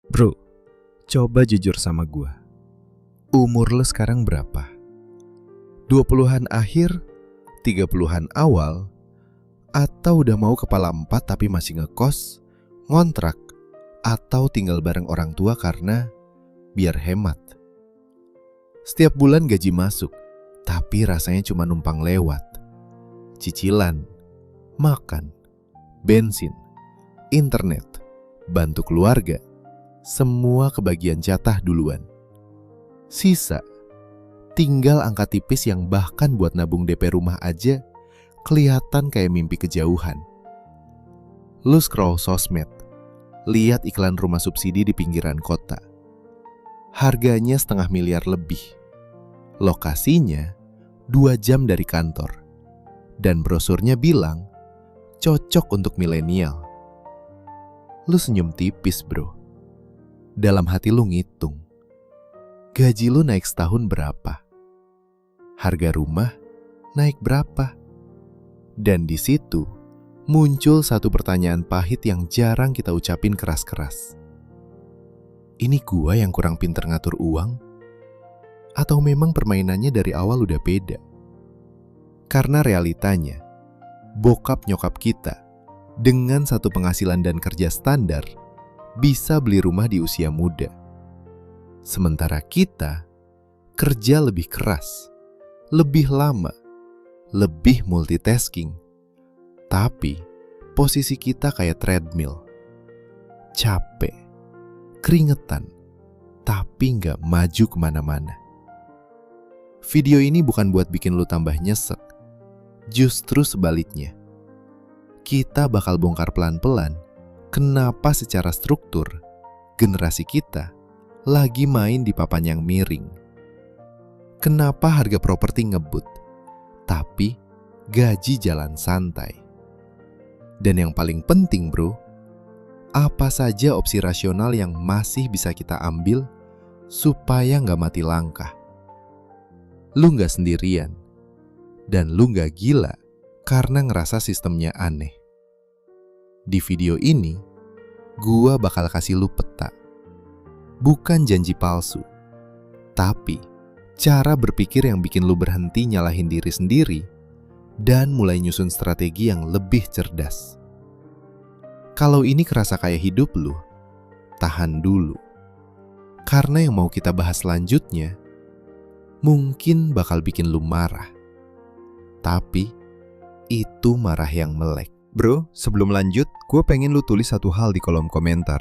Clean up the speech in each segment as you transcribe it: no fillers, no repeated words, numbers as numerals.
Bro, coba jujur sama gua. Umur lo sekarang berapa? 20-an akhir, 30-an awal, atau udah mau kepala 4 tapi masih ngekos, ngontrak, atau tinggal bareng orang tua karena biar hemat? Setiap bulan gaji masuk, tapi rasanya cuma numpang lewat. Cicilan, makan, bensin, internet, bantu keluarga, semua kebagian jatah duluan. Sisa, tinggal angka tipis yang bahkan buat nabung DP rumah aja kelihatan kayak mimpi kejauhan. Lu scroll sosmed, lihat iklan rumah subsidi di pinggiran kota. Harganya 500 miliar lebih. Lokasinya 2 jam dari kantor. Dan brosurnya bilang cocok untuk milenial. Lu senyum tipis, bro. Dalam hati lu ngitung, gaji lu naik setahun berapa? Harga rumah naik berapa? Dan di situ muncul satu pertanyaan pahit yang jarang kita ucapin keras-keras. Ini gua yang kurang pinter ngatur uang? Atau memang permainannya dari awal udah beda? Karena realitanya, bokap nyokap kita dengan satu penghasilan dan kerja standar bisa beli rumah di usia muda. Sementara kita kerja lebih keras, lebih lama, lebih multitasking. Tapi posisi kita kayak treadmill. Capek, keringetan, tapi nggak maju kemana-mana. Video ini bukan buat bikin lu tambah nyesek. Justru sebaliknya. Kita bakal bongkar pelan-pelan kenapa secara struktur generasi kita lagi main di papan yang miring. Kenapa harga properti ngebut, tapi gaji jalan santai. Dan yang paling penting, bro, apa saja opsi rasional yang masih bisa kita ambil supaya nggak mati langkah. Lu nggak sendirian, dan lu nggak gila karena ngerasa sistemnya aneh. Di video ini, gua bakal kasih lu peta. Bukan janji palsu, tapi cara berpikir yang bikin lu berhenti nyalahin diri sendiri dan mulai nyusun strategi yang lebih cerdas. Kalau ini kerasa kayak hidup lu, tahan dulu. Karena yang mau kita bahas selanjutnya mungkin bakal bikin lu marah. Tapi itu marah yang melek. Bro, sebelum lanjut, gue pengen lu tulis satu hal di kolom komentar.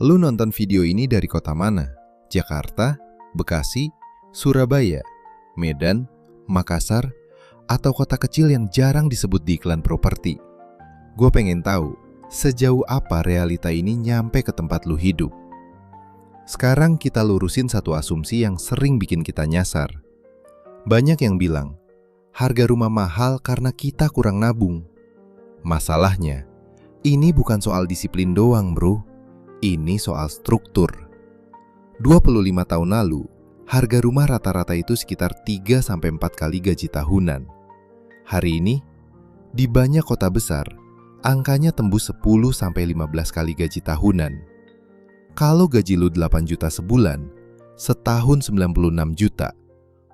Lu nonton video ini dari kota mana? Jakarta, Bekasi, Surabaya, Medan, Makassar, atau kota kecil yang jarang disebut di iklan properti? Gue pengen tahu sejauh apa realita ini nyampe ke tempat lu hidup. Sekarang kita lurusin satu asumsi yang sering bikin kita nyasar. Banyak yang bilang, harga rumah mahal karena kita kurang nabung. Masalahnya, ini bukan soal disiplin doang, bro. Ini soal struktur. 25 tahun lalu, harga rumah rata-rata itu sekitar 3-4 kali gaji tahunan. Hari ini, di banyak kota besar, angkanya tembus 10-15 kali gaji tahunan. Kalau gaji lu 8 juta sebulan, setahun 96 juta.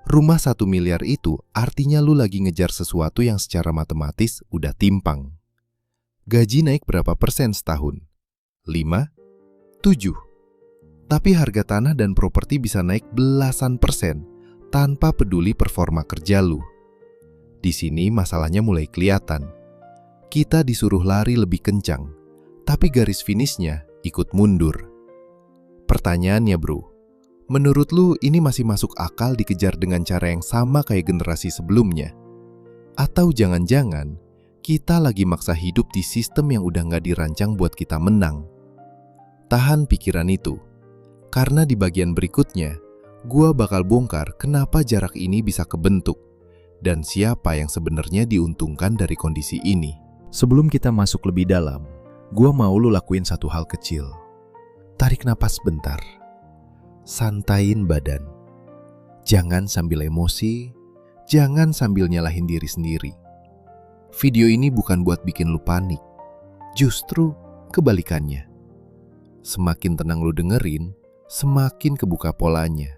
Rumah 1 miliar itu artinya lu lagi ngejar sesuatu yang secara matematis udah timpang. Gaji naik berapa persen setahun? 5? 7? Tapi harga tanah dan properti bisa naik belasan persen tanpa peduli performa kerja lu. Di sini masalahnya mulai kelihatan. Kita disuruh lari lebih kencang, tapi garis finishnya ikut mundur. Pertanyaannya, bro, menurut lu ini masih masuk akal dikejar dengan cara yang sama kayak generasi sebelumnya? Atau jangan-jangan kita lagi maksa hidup di sistem yang udah gak dirancang buat kita menang? Tahan pikiran itu, karena di bagian berikutnya, gua bakal bongkar kenapa jarak ini bisa kebentuk dan siapa yang sebenarnya diuntungkan dari kondisi ini. Sebelum kita masuk lebih dalam, gua mau lu lakuin satu hal kecil. Tarik napas bentar. Santain badan. Jangan sambil emosi, jangan sambil nyalahin diri sendiri. Video ini bukan buat bikin lu panik. Justru kebalikannya. Semakin tenang lu dengerin, semakin kebuka polanya.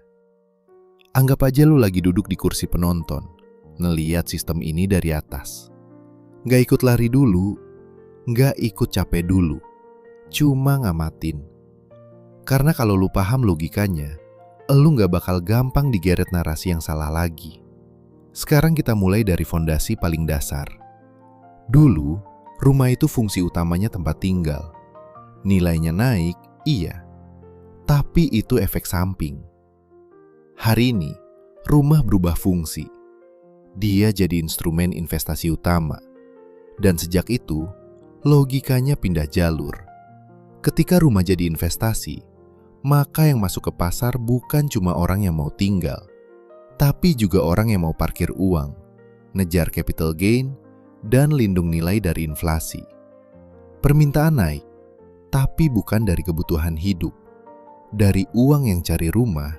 Anggap aja lu lagi duduk di kursi penonton, ngeliat sistem ini dari atas. Gak ikut lari dulu, gak ikut capek dulu, cuma ngamatin. Karena kalau lu paham logikanya, lu gak bakal gampang digeret narasi yang salah lagi. Sekarang kita mulai dari fondasi paling dasar. Dulu, rumah itu fungsi utamanya tempat tinggal. Nilainya naik, iya. Tapi itu efek samping. Hari ini, rumah berubah fungsi. Dia jadi instrumen investasi utama. Dan sejak itu, logikanya pindah jalur. Ketika rumah jadi investasi, maka yang masuk ke pasar bukan cuma orang yang mau tinggal, tapi juga orang yang mau parkir uang, ngejar capital gain, dan lindung nilai dari inflasi. Permintaan naik, tapi bukan dari kebutuhan hidup. Dari uang yang cari rumah,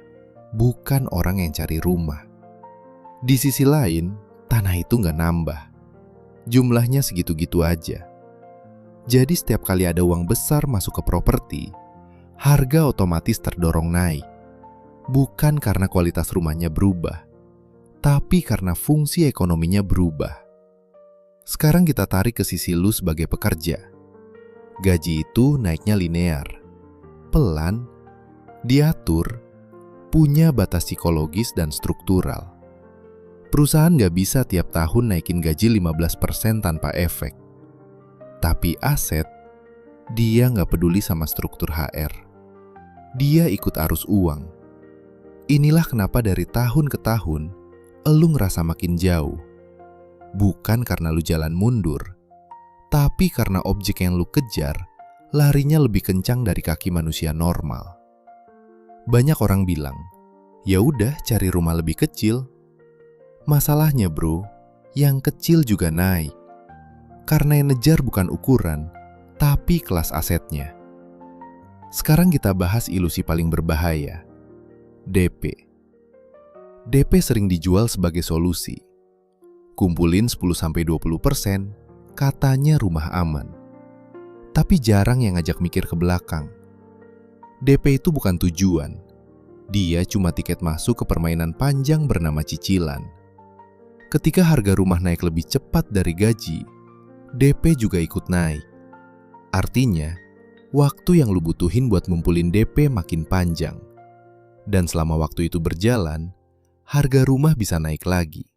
bukan orang yang cari rumah. Di sisi lain, tanah itu nggak nambah. Jumlahnya segitu-gitu aja. Jadi setiap kali ada uang besar masuk ke properti, harga otomatis terdorong naik. Bukan karena kualitas rumahnya berubah, tapi karena fungsi ekonominya berubah. Sekarang kita tarik ke sisi lu sebagai pekerja. Gaji itu naiknya linear, pelan, diatur, punya batas psikologis dan struktural. Perusahaan gak bisa tiap tahun naikin gaji 15% tanpa efek. Tapi aset, dia gak peduli sama struktur HR. Dia ikut arus uang. Inilah kenapa dari tahun ke tahun, elu ngerasa makin jauh. Bukan karena lu jalan mundur, tapi karena objek yang lu kejar, larinya lebih kencang dari kaki manusia normal. Banyak orang bilang, ya udah cari rumah lebih kecil. Masalahnya bro, yang kecil juga naik. Karena yang ngejar bukan ukuran, tapi kelas asetnya. Sekarang kita bahas ilusi paling berbahaya, DP. DP sering dijual sebagai solusi. Kumpulin 10-20%, katanya rumah aman. Tapi jarang yang ngajak mikir ke belakang. DP itu bukan tujuan. Dia cuma tiket masuk ke permainan panjang bernama cicilan. Ketika harga rumah naik lebih cepat dari gaji, DP juga ikut naik. Artinya, waktu yang lu butuhin buat ngumpulin DP makin panjang. Dan selama waktu itu berjalan, harga rumah bisa naik lagi.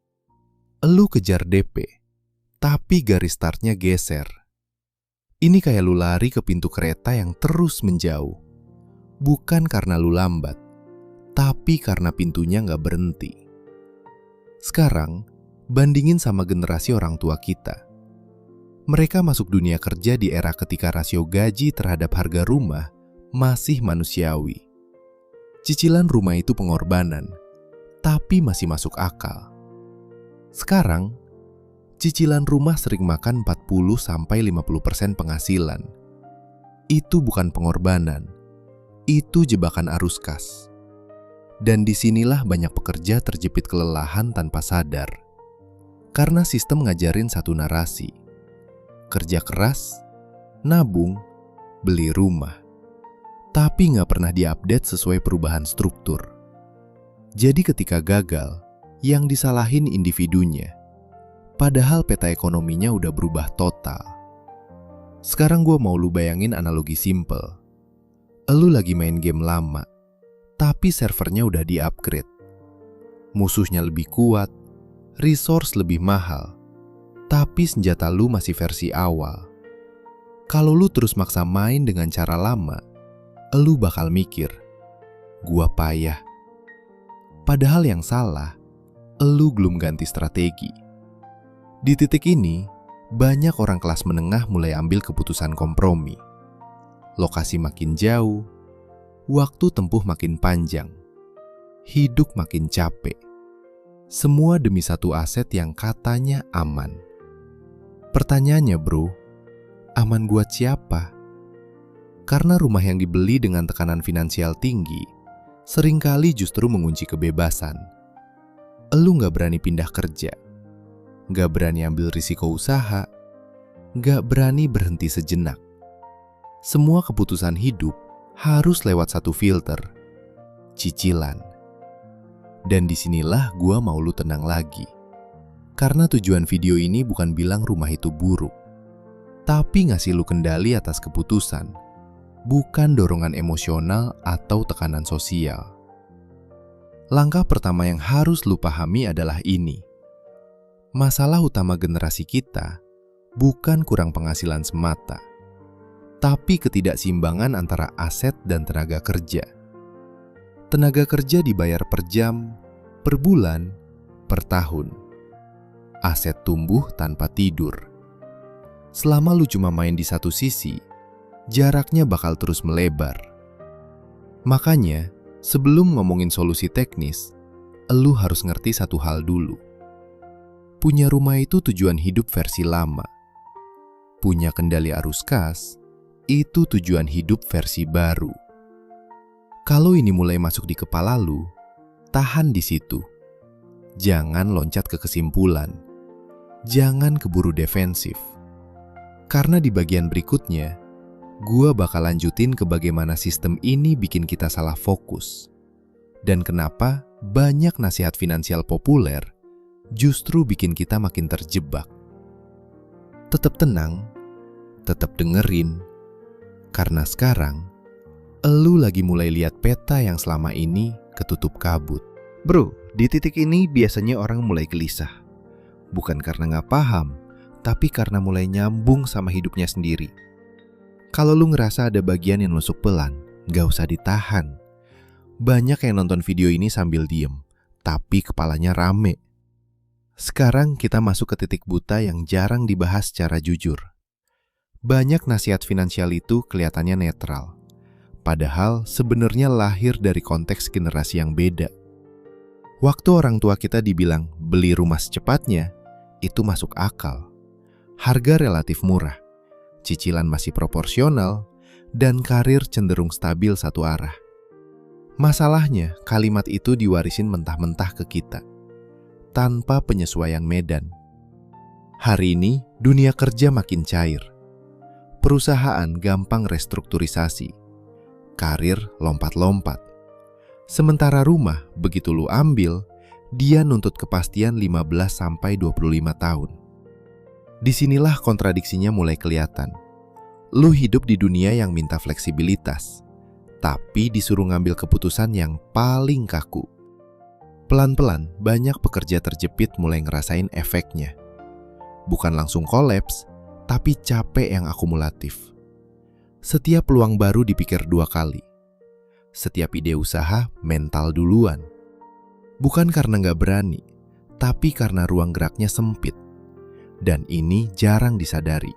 Lu kejar DP, tapi garis startnya geser. Ini kayak lu lari ke pintu kereta yang terus menjauh. Bukan karena lu lambat, tapi karena pintunya nggak berhenti. Sekarang, bandingin sama generasi orang tua kita. Mereka masuk dunia kerja di era ketika rasio gaji terhadap harga rumah masih manusiawi. Cicilan rumah itu pengorbanan, tapi masih masuk akal. Sekarang, cicilan rumah sering makan 40-50% penghasilan. Itu bukan pengorbanan, itu jebakan arus kas. Dan disinilah banyak pekerja terjepit kelelahan tanpa sadar. Karena sistem ngajarin satu narasi. Kerja keras, nabung, beli rumah. Tapi nggak pernah diupdate sesuai perubahan struktur. Jadi ketika gagal, yang disalahin individunya. Padahal peta ekonominya udah berubah total. Sekarang gue mau lu bayangin analogi simple. Lu lagi main game lama, tapi servernya udah di-upgrade. Musuhnya lebih kuat, resource lebih mahal, tapi senjata lu masih versi awal. Kalau lu terus maksa main dengan cara lama, lu bakal mikir, gua payah. Padahal yang salah, lu belum ganti strategi. Di titik ini, banyak orang kelas menengah mulai ambil keputusan kompromi. Lokasi makin jauh, waktu tempuh makin panjang, hidup makin capek. Semua demi satu aset yang katanya aman. Pertanyaannya bro, aman buat siapa? Karena rumah yang dibeli dengan tekanan finansial tinggi, seringkali justru mengunci kebebasan. Elu gak berani pindah kerja, gak berani ambil risiko usaha, gak berani berhenti sejenak. Semua keputusan hidup harus lewat satu filter, cicilan. Dan disinilah gua mau lu tenang lagi. Karena tujuan video ini bukan bilang rumah itu buruk, tapi ngasih lu kendali atas keputusan, bukan dorongan emosional atau tekanan sosial. Langkah pertama yang harus lu pahami adalah ini. Masalah utama generasi kita bukan kurang penghasilan semata, tapi ketidakseimbangan antara aset dan tenaga kerja. Tenaga kerja dibayar per jam, per bulan, per tahun. Aset tumbuh tanpa tidur. Selama lu cuma main di satu sisi, jaraknya bakal terus melebar. Makanya, sebelum ngomongin solusi teknis, elu harus ngerti satu hal dulu. Punya rumah itu tujuan hidup versi lama. Punya kendali arus kas, itu tujuan hidup versi baru. Kalau ini mulai masuk di kepala lu, tahan di situ. Jangan loncat ke kesimpulan. Jangan keburu defensif. Karena di bagian berikutnya, gua bakal lanjutin ke bagaimana sistem ini bikin kita salah fokus. Dan kenapa banyak nasihat finansial populer justru bikin kita makin terjebak. Tetap tenang, tetap dengerin, karena sekarang elu lagi mulai lihat peta yang selama ini ketutup kabut. Bro, di titik ini biasanya orang mulai gelisah. Bukan karena nggak paham, tapi karena mulai nyambung sama hidupnya sendiri. Kalau lu ngerasa ada bagian yang nusuk pelan, nggak usah ditahan. Banyak yang nonton video ini sambil diem, tapi kepalanya rame. Sekarang kita masuk ke titik buta yang jarang dibahas secara jujur. Banyak nasihat finansial itu kelihatannya netral. Padahal sebenarnya lahir dari konteks generasi yang beda. Waktu orang tua kita dibilang beli rumah secepatnya, itu masuk akal. Harga relatif murah, cicilan masih proporsional, dan karir cenderung stabil satu arah. Masalahnya, kalimat itu diwarisin mentah-mentah ke kita, tanpa penyesuaian medan. Hari ini, dunia kerja makin cair. Perusahaan gampang restrukturisasi. Karir lompat-lompat. Sementara rumah, begitu lu ambil, dia nuntut kepastian 15-25 tahun. Disinilah kontradiksinya mulai kelihatan. Lu hidup di dunia yang minta fleksibilitas, tapi disuruh ngambil keputusan yang paling kaku. Pelan-pelan, banyak pekerja terjepit mulai ngerasain efeknya. Bukan langsung kolaps, tapi capek yang akumulatif. Setiap peluang baru dipikir 2 kali. Setiap ide usaha mental duluan. Bukan karena nggak berani, tapi karena ruang geraknya sempit. Dan ini jarang disadari.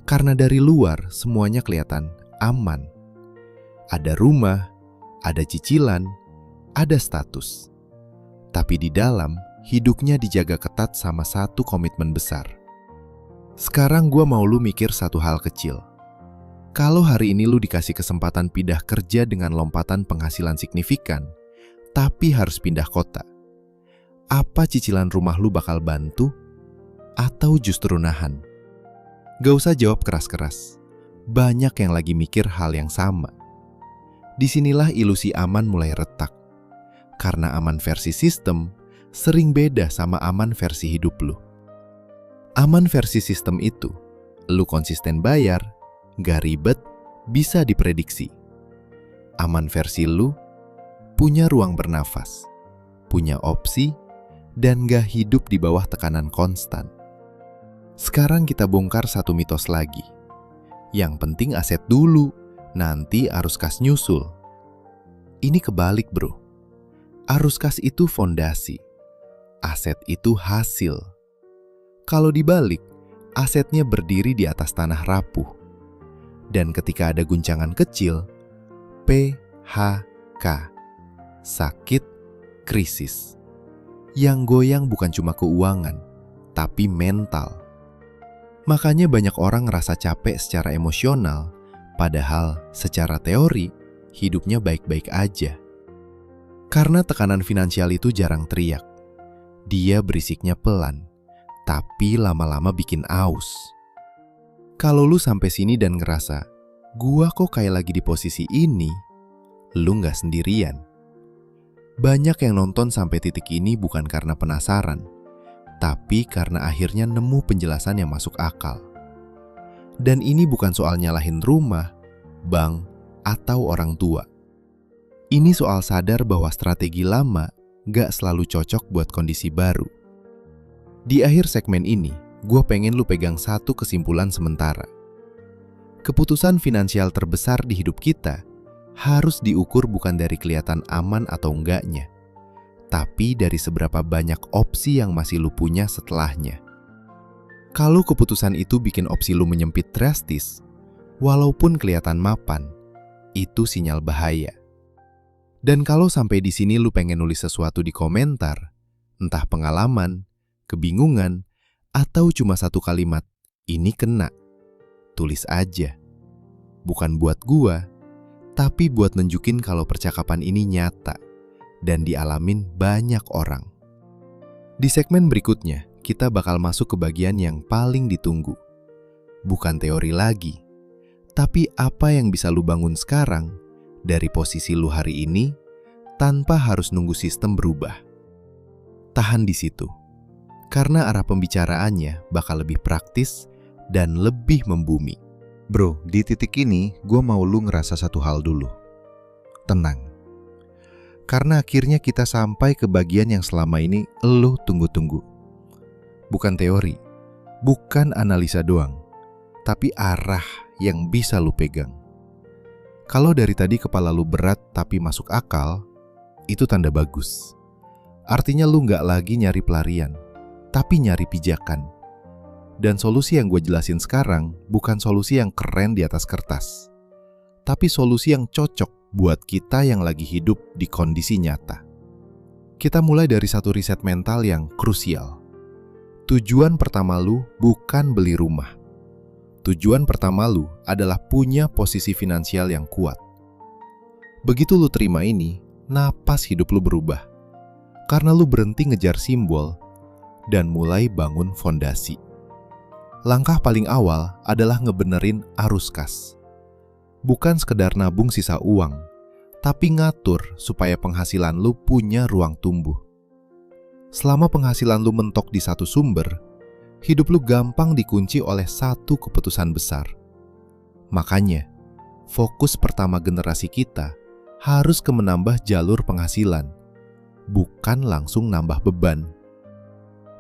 Karena dari luar semuanya kelihatan aman. Ada rumah, ada cicilan, ada status. Tapi di dalam, hidupnya dijaga ketat sama satu komitmen besar. Sekarang gue mau lu mikir satu hal kecil. Kalau hari ini lu dikasih kesempatan pindah kerja dengan lompatan penghasilan signifikan, tapi harus pindah kota, apa cicilan rumah lu bakal bantu? Atau justru nahan? Gak usah jawab keras-keras. Banyak yang lagi mikir hal yang sama. Disinilah ilusi aman mulai retak. Karena aman versi sistem sering beda sama aman versi hidup lu. Aman versi sistem itu, lu konsisten bayar, gak ribet, bisa diprediksi. Aman versi lu, punya ruang bernafas, punya opsi, dan gak hidup di bawah tekanan konstan. Sekarang kita bongkar satu mitos lagi. Yang penting aset dulu, nanti arus kas nyusul. Ini kebalik bro. Arus kas itu fondasi, aset itu hasil. Kalau dibalik, asetnya berdiri di atas tanah rapuh. Dan ketika ada guncangan kecil, PHK, sakit, krisis. Yang goyang bukan cuma keuangan, tapi mental. Makanya banyak orang ngerasa capek secara emosional, padahal secara teori, hidupnya baik-baik aja. Karena tekanan finansial itu jarang teriak. Dia berisiknya pelan, tapi lama-lama bikin aus. Kalau lu sampai sini dan ngerasa, Gua kok kayak lagi di posisi ini, lu nggak sendirian. Banyak yang nonton sampai titik ini bukan karena penasaran, tapi karena akhirnya nemu penjelasan yang masuk akal. Dan ini bukan soal nyalahin rumah, bank, atau orang tua. Ini soal sadar bahwa strategi lama gak selalu cocok buat kondisi baru. Di akhir segmen ini, gue pengen lu pegang satu kesimpulan sementara. Keputusan finansial terbesar di hidup kita harus diukur bukan dari kelihatan aman atau enggaknya, tapi dari seberapa banyak opsi yang masih lu punya setelahnya. Kalau keputusan itu bikin opsi lu menyempit drastis, walaupun kelihatan mapan, itu sinyal bahaya. Dan kalau sampai di sini lu pengen nulis sesuatu di komentar, entah pengalaman, kebingungan, atau cuma satu kalimat, ini kena. Tulis aja. Bukan buat gua, tapi buat nunjukin kalau percakapan ini nyata dan dialamin banyak orang. Di segmen berikutnya, kita bakal masuk ke bagian yang paling ditunggu. Bukan teori lagi, tapi apa yang bisa lu bangun sekarang dari posisi lu hari ini tanpa harus nunggu sistem berubah. Tahan di situ, karena arah pembicaraannya bakal lebih praktis dan lebih membumi. Bro, di titik ini gue mau lu ngerasa satu hal dulu. Tenang. Karena akhirnya kita sampai ke bagian yang selama ini lu tunggu-tunggu. Bukan teori, bukan analisa doang, tapi arah yang bisa lu pegang. Kalau dari tadi kepala lu berat tapi masuk akal, itu tanda bagus. Artinya lu nggak lagi nyari pelarian, tapi nyari pijakan. Dan solusi yang gue jelasin sekarang bukan solusi yang keren di atas kertas, tapi solusi yang cocok buat kita yang lagi hidup di kondisi nyata. Kita mulai dari satu riset mental yang krusial. Tujuan pertama lu bukan beli rumah. Tujuan pertama lu adalah punya posisi finansial yang kuat. Begitu lu terima ini, napas hidup lu berubah. Karena lu berhenti ngejar simbol dan mulai bangun fondasi. Langkah paling awal adalah ngebenerin arus kas. Bukan sekedar nabung sisa uang, tapi ngatur supaya penghasilan lu punya ruang tumbuh. Selama penghasilan lu mentok di satu sumber, hidup lu gampang dikunci oleh satu keputusan besar. Makanya, fokus pertama generasi kita harus ke menambah jalur penghasilan, bukan langsung nambah beban.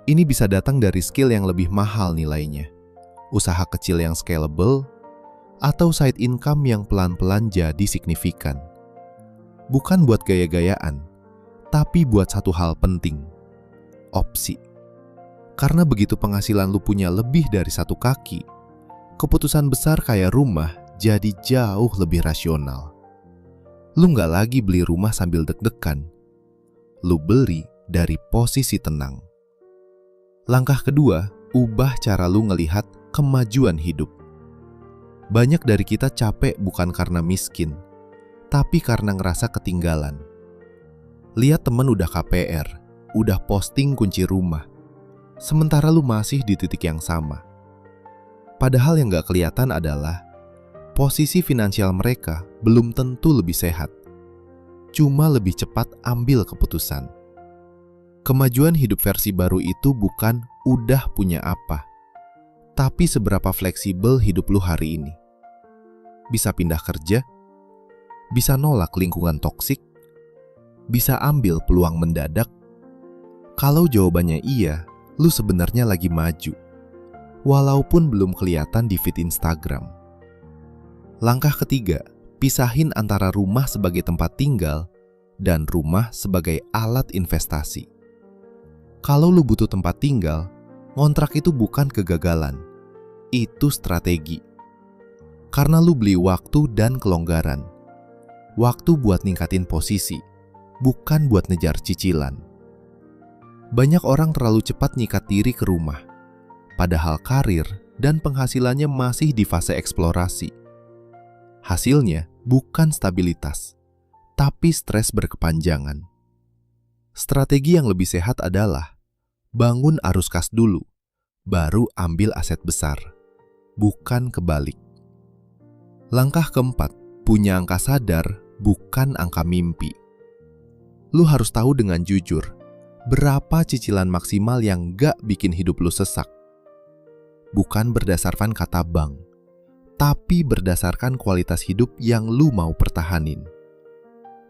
Ini bisa datang dari skill yang lebih mahal nilainya, usaha kecil yang scalable, atau side income yang pelan-pelan jadi signifikan. Bukan buat gaya-gayaan, tapi buat satu hal penting, opsi. Karena begitu penghasilan lu punya lebih dari satu kaki, keputusan besar kayak rumah jadi jauh lebih rasional. Lu nggak lagi beli rumah sambil deg-degan, lu beli dari posisi tenang. Langkah kedua, ubah cara lu ngelihat kemajuan hidup. Banyak dari kita capek bukan karena miskin, tapi karena ngerasa ketinggalan. Lihat temen udah KPR, udah posting kunci rumah, sementara lu masih di titik yang sama. Padahal yang gak kelihatan adalah posisi finansial mereka belum tentu lebih sehat, cuma lebih cepat ambil keputusan. Kemajuan hidup versi baru itu bukan udah punya apa, tapi seberapa fleksibel hidup lu hari ini. Bisa pindah kerja, bisa nolak lingkungan toksik, bisa ambil peluang mendadak. Kalau jawabannya iya, lu sebenarnya lagi maju, walaupun belum kelihatan di feed Instagram. Langkah ketiga, pisahin antara rumah sebagai tempat tinggal dan rumah sebagai alat investasi. Kalau lu butuh tempat tinggal, ngontrak itu bukan kegagalan, itu strategi. Karena lu beli waktu dan kelonggaran. Waktu buat ningkatin posisi, bukan buat ngejar cicilan. Banyak orang terlalu cepat nyikat diri ke rumah, padahal karir dan penghasilannya masih di fase eksplorasi. Hasilnya bukan stabilitas, tapi stres berkepanjangan. Strategi yang lebih sehat adalah bangun arus kas dulu, baru ambil aset besar, bukan kebalik. Langkah keempat, punya angka sadar bukan angka mimpi. Lu harus tahu dengan jujur, berapa cicilan maksimal yang gak bikin hidup lu sesak. Bukan berdasarkan kata bank, tapi berdasarkan kualitas hidup yang lu mau pertahanin.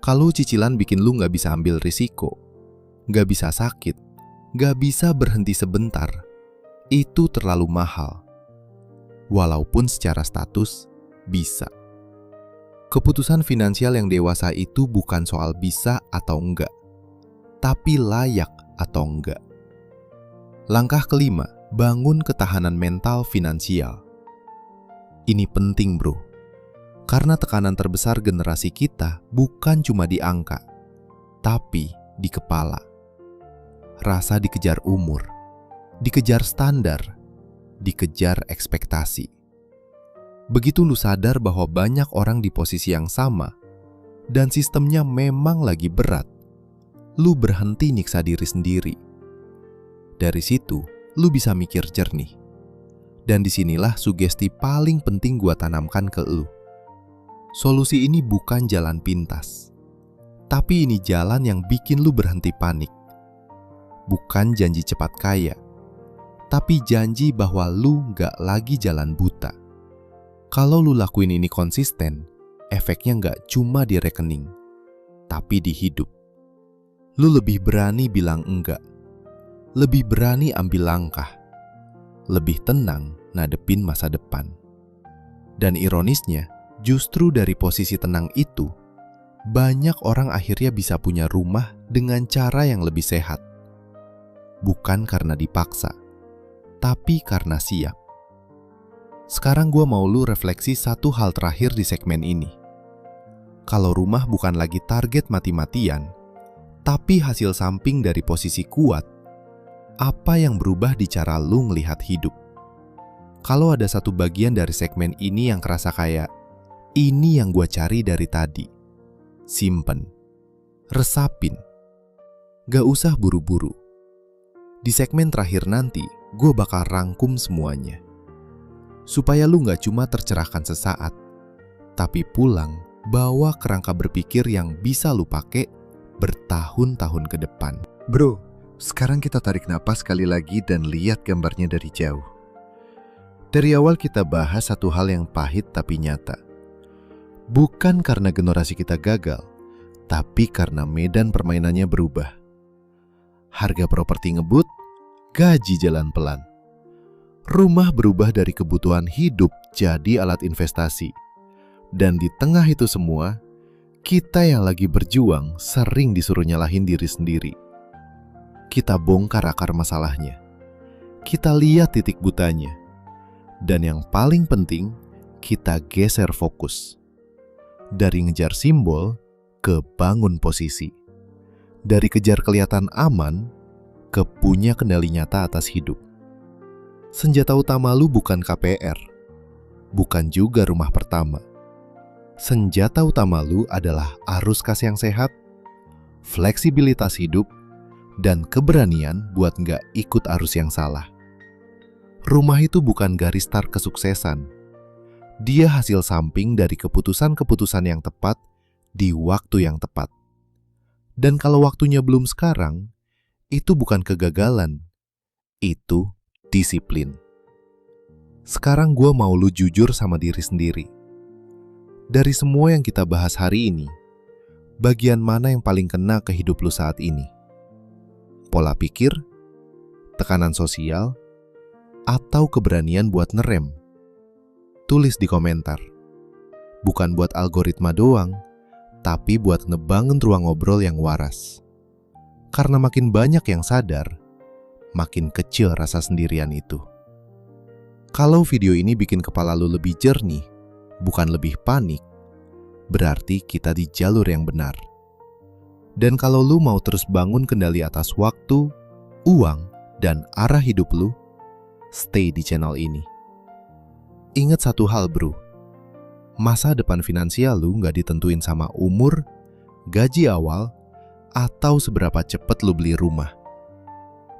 Kalau cicilan bikin lu gak bisa ambil risiko, gak bisa sakit, gak bisa berhenti sebentar, itu terlalu mahal. Walaupun secara status bisa. Keputusan finansial yang dewasa itu bukan soal bisa atau enggak, tapi layak atau enggak. Langkah kelima, bangun ketahanan mental finansial. Ini penting bro, karena tekanan terbesar generasi kita bukan cuma di angka, tapi di kepala. Rasa dikejar umur, dikejar standar, dikejar ekspektasi. Begitu lu sadar bahwa banyak orang di posisi yang sama dan sistemnya memang lagi berat, lu berhenti nyiksa diri sendiri. Dari situ, lu bisa mikir jernih. Dan disinilah sugesti paling penting gua tanamkan ke lu. Solusi ini bukan jalan pintas, tapi ini jalan yang bikin lu berhenti panik. Bukan janji cepat kaya, tapi janji bahwa lu gak lagi jalan buta. Kalau lu lakuin ini konsisten, efeknya gak cuma di rekening, tapi di hidup. Lu lebih berani bilang enggak, lebih berani ambil langkah, lebih tenang ngadepin masa depan. Dan ironisnya, justru dari posisi tenang itu, banyak orang akhirnya bisa punya rumah dengan cara yang lebih sehat. Bukan karena dipaksa, tapi karena siap. Sekarang gue mau lu refleksi satu hal terakhir di segmen ini. Kalau rumah bukan lagi target mati-matian, tapi hasil samping dari posisi kuat, apa yang berubah di cara lu ngelihat hidup? Kalau ada satu bagian dari segmen ini yang kerasa kayak, ini yang gue cari dari tadi, simpen, resapin, gak usah buru-buru. Di segmen terakhir nanti, gue bakal rangkum semuanya. Supaya lu gak cuma tercerahkan sesaat, tapi pulang bawa kerangka berpikir yang bisa lu pakai bertahun-tahun ke depan. Bro, sekarang kita tarik napas sekali lagi dan lihat gambarnya dari jauh. Dari awal kita bahas satu hal yang pahit tapi nyata. Bukan karena generasi kita gagal, tapi karena medan permainannya berubah. Harga properti ngebut, gaji jalan pelan. Rumah berubah dari kebutuhan hidup jadi alat investasi. Dan di tengah itu semua, kita yang lagi berjuang sering disuruh nyalahin diri sendiri. Kita bongkar akar masalahnya. Kita lihat titik butanya. Dan yang paling penting, kita geser fokus. Dari ngejar simbol ke bangun posisi. Dari kejar kelihatan aman ke punya kendali nyata atas hidup. Senjata utama lu bukan KPR, bukan juga rumah pertama. Senjata utama lu adalah arus kas yang sehat, fleksibilitas hidup, dan keberanian buat nggak ikut arus yang salah. Rumah itu bukan garis start kesuksesan. Dia hasil samping dari keputusan-keputusan yang tepat di waktu yang tepat. Dan kalau waktunya belum sekarang, itu bukan kegagalan, itu disiplin. Sekarang gue mau lu jujur sama diri sendiri. Dari semua yang kita bahas hari ini, bagian mana yang paling kena ke hidup lu saat ini? Pola pikir, tekanan sosial, atau keberanian buat ngerem? Tulis di komentar. Bukan buat algoritma doang, tapi buat ngebangun ruang ngobrol yang waras. Karena makin banyak yang sadar, makin kecil rasa sendirian itu. Kalau video ini bikin kepala lu lebih jernih, bukan lebih panik, berarti kita di jalur yang benar. Dan kalau lu mau terus bangun kendali atas waktu, uang, dan arah hidup lu, stay di channel ini. Ingat satu hal bro, masa depan finansial lu gak ditentuin sama umur, gaji awal, atau seberapa cepet lu beli rumah.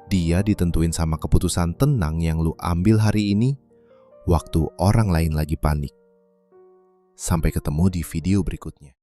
Dia ditentuin sama keputusan tenang yang lu ambil hari ini, waktu orang lain lagi panik. Sampai ketemu di video berikutnya.